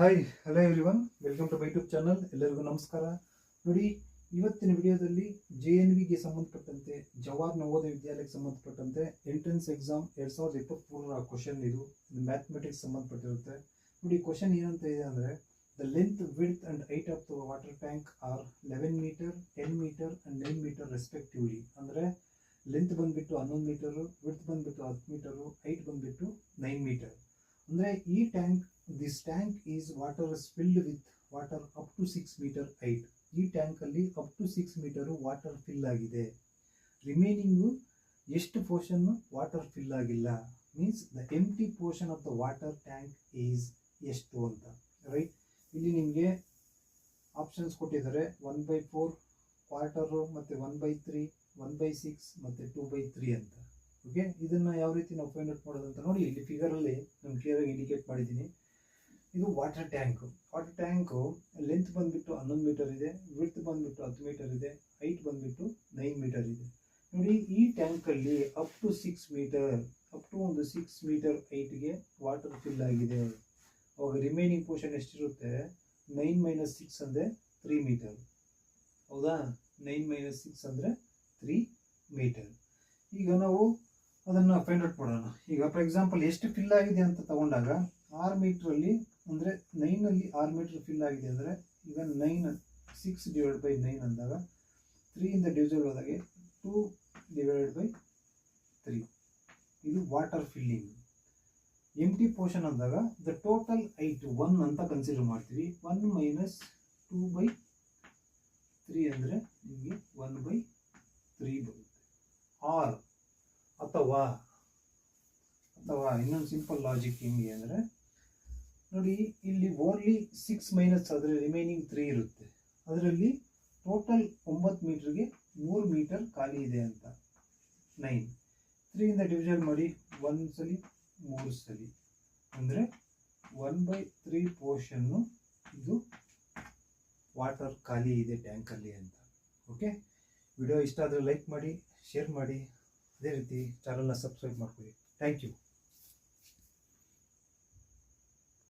Hi hello everyone, welcome to my YouTube channel. ಎಲ್ಲರಿಗೂ ನಮಸ್ಕಾರ. ನೋಡಿ, ಇವತ್ತಿನ ವಿಡಿಯೋದಲ್ಲಿ JNVಗೆ ಸಂಬಂಧಪಟ್ಟಂತೆ, ಜವಾಹರ್ ನವೋದಯ ವಿದ್ಯಾಲಯಕ್ಕೆ ಸಂಬಂಧಪಟ್ಟಂತೆ ಎಂಟ್ರೆನ್ಸ್ ಎಕ್ಸಾಮ್ 2023 ಕ್ವಶನ್ ಇದು ಮ್ಯಾಥಮೆಟಿಕ್ಸ್ ಸಂಬಂಧಪಟ್ಟಿರುತ್ತೆ. ನೋಡಿ, ಕ್ವಶನ್ ಏನಂತ ಇದೆ ಅಂದರೆ, the length, width and height of the water tank are 11 metre, 10 metre and 9 metre respectively. ಅಂದರೆ ಲೆಂತ್ ಬಂದ್ಬಿಟ್ಟು 11 ಮೀಟರು, ವಿಡ್ತ್ ಬಂದ್ಬಿಟ್ಟು 10 ಮೀಟರು, ಹೈಟ್ ಬಂದ್ಬಿಟ್ಟು 9 ಮೀಟರ್. ಅಂದರೆ ಈ tank, this tank is water is filled with water up to 6 metre height. ಈ ಟ್ಯಾಂಕಲ್ಲಿ up to 6 metre water fill ಆಗಿದೆ. Remaining ಎಷ್ಟು ಪೋರ್ಷನ್ನು ವಾಟರ್ ಫಿಲ್ ಆಗಿಲ್ಲ, means the empty portion of the water tank is ಎಷ್ಟು ಅಂತ. ರೈಟ್, ಇಲ್ಲಿ ನಿಮಗೆ ಆಪ್ಷನ್ಸ್ ಕೊಟ್ಟಿದ್ದಾರೆ 1/4, ಕ್ವಾರ್ಟರು, ಮತ್ತು 1/3, 1/6 ಮತ್ತು 2/3 ಅಂತ. ಓಕೆ, ಇದನ್ನು ಯಾವ ರೀತಿ ನಾವು ಫೈಂಡ್ ಔಟ್ ಮಾಡೋದು ಅಂತ ನೋಡಿ. ಇಲ್ಲಿ ಫಿಗರಲ್ಲಿ ನಾನು ಕ್ಲಿಯರಾಗಿ ಇಂಡಿಕೇಟ್ ಮಾಡಿದ್ದೀನಿ. ಇದು water tank. Water tank length ಬಂದುಬಿಟ್ಟು 11 ಮೀಟರ್ ಇದೆ, ವಿಡ್ತ್ ಬಂದುಬಿಟ್ಟು 10 ಮೀಟರ್ ಇದೆ, ಹೈಟ್ ಬಂದುಬಿಟ್ಟು 9 ಮೀಟರ್ ಇದೆ. ನೋಡಿ, ಈ ಟ್ಯಾಂಕಲ್ಲಿ up to 6 metre, up to ಒಂದು 6 ಮೀಟರ್ ಹೈಟ್ಗೆ ವಾಟರ್ ಫಿಲ್ ಆಗಿದೆ. ಅವಾಗ ರಿಮೈನಿಂಗ್ ಪೋರ್ಷನ್ ಎಷ್ಟಿರುತ್ತೆ? 9 - 6 ಅಂದರೆ 3 ಮೀಟರ್. ಹೌದಾ? 9 - 6 ಅಂದರೆ 3 ಮೀಟರ್. ಈಗ ನಾವು ಅದನ್ನು ಫೈಂಡ್ ಔಟ್ ಮಾಡೋಣ. ಈಗ ಫಾರ್ ಎಕ್ಸಾಂಪಲ್ ಎಷ್ಟು ಫಿಲ್ ಆಗಿದೆ ಅಂತ ತಗೊಂಡಾಗ 6 ಮೀಟ್ರಲ್ಲಿ, ಅಂದರೆ 9ಅಲ್ಲಿ 6 ಮೀಟರ್ ಫಿಲ್ ಆಗಿದೆ ಅಂದರೆ, ಈಗ 6/9 ಅಂದಾಗ 3ಇಂದ ಡಿವಿಸಲ್ ಹೋದಾಗೆ 2/3. ಇದು ವಾಟರ್ ಫಿಲ್ಲಿಂಗ್. ಎಂಟಿ ಪೋರ್ಷನ್ ಅಂದಾಗ ದ ಟೋಟಲ್ ಹೈಟ್ 1 ಅಂತ ಕನ್ಸಿಡರ್ ಮಾಡ್ತೀವಿ. 1 - 2/3 ಅಂದರೆ ನಿಮಗೆ 1/3 ಬರುತ್ತೆ. ಆರ್ ಅಥವಾ ಇನ್ನೊಂದು ಸಿಂಪಲ್ ಲಾಜಿಕ್ ಹೆಂಗೆ ಅಂದರೆ, ನೋಡಿ, ಇಲ್ಲಿ ಓನ್ಲಿ 6 ಮೈನಸ್ ಆದರೆ ರಿಮೈನಿಂಗ್ 3 ಇರುತ್ತೆ. ಅದರಲ್ಲಿ ಟೋಟಲ್ 9 ಮೀಟರ್ಗೆ 3 ಮೀಟರ್ ಖಾಲಿ ಇದೆ ಅಂತ. 9 3ಇಂದ ಡಿವಿಷನ್ ಮಾಡಿ, 1 ಸಲ 3 ಸಲ ಅಂದರೆ 1/3 ಪೋರ್ಷನ್ನು ಇದು ವಾಟರ್ ಖಾಲಿ ಇದೆ ಟ್ಯಾಂಕಲ್ಲಿ ಅಂತ. ಓಕೆ, ವಿಡಿಯೋ ಇಷ್ಟ ಆದರೆ ಲೈಕ್ ಮಾಡಿ, ಶೇರ್ ಮಾಡಿ, ಅದೇ ರೀತಿ ಚಾನಲ್ನ ಸಬ್ಸ್ಕ್ರೈಬ್ ಮಾಡ್ಕೊಳ್ಳಿ. Thank you.